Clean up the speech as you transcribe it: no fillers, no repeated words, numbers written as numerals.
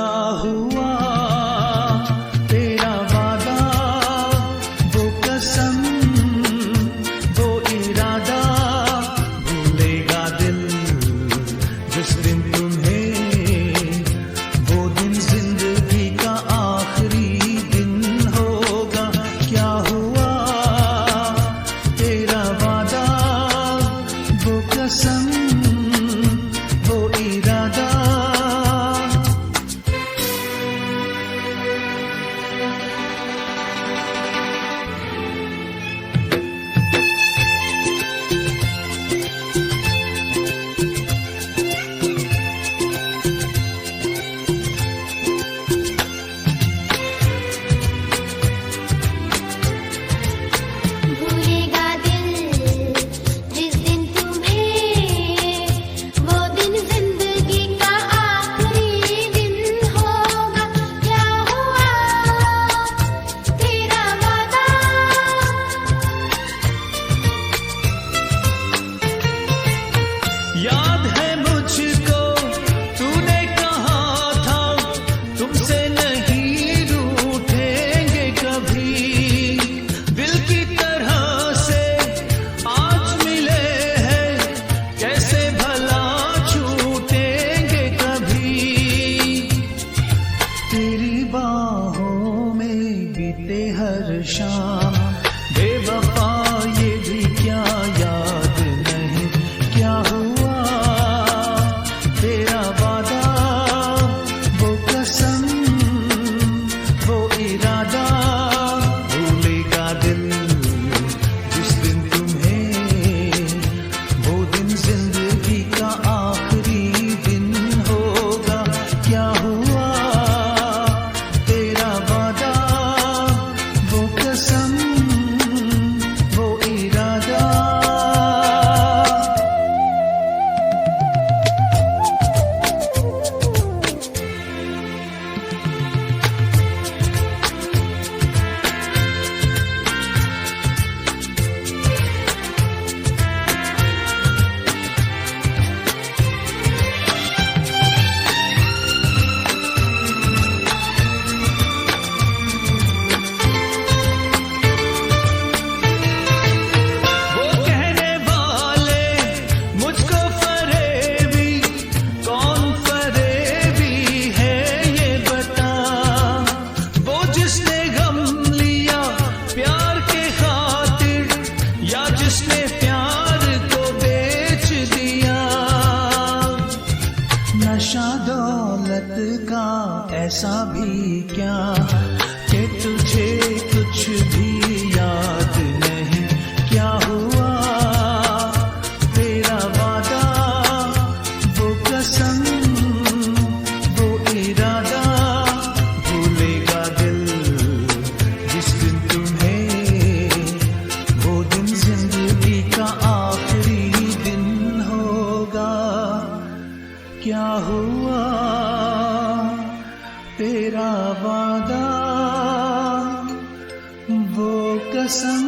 क्या हुआ तेरा वादा, वो कसम, वो इरादा, भूलेगा दिल जिस दिन तुम्हें, वो दिन जिंदगी का आखिरी दिन होगा। क्या हुआ तेरा वादा, वो कसम, वो इरादा। याद है मुझको तूने कहा था तुमसे नहीं रूठेंगे कभी, दिल की तरह से आज मिले हैं कैसे भला छूटेंगे कभी। तेरी बाहों में बीते हर शाम बेवफा ये भी क्या याद नहीं। क्या हुआ तेरा वादा, वो कसम, वो इरादा, भूलेगा दिल जिस दिन तुम्हें, वो दिन जिंदगी का आखिरी दिन होगा। क्या हुआ तेरा वादा, वो कसम, वो इरादा। जिसने प्यार को बेच दिया, नशा दौलत का ऐसा भी क्या कि तुझे कुछ भी याद नहीं। क्या हुआ तेरा वादा, वो कसम, वो इरादा, भूलेगा दिल जिस दिन तुम्हें, वो दिन जिंदगी का आखिरी दिन होगा। क्या हुआ तेरा वादा, वो कसम,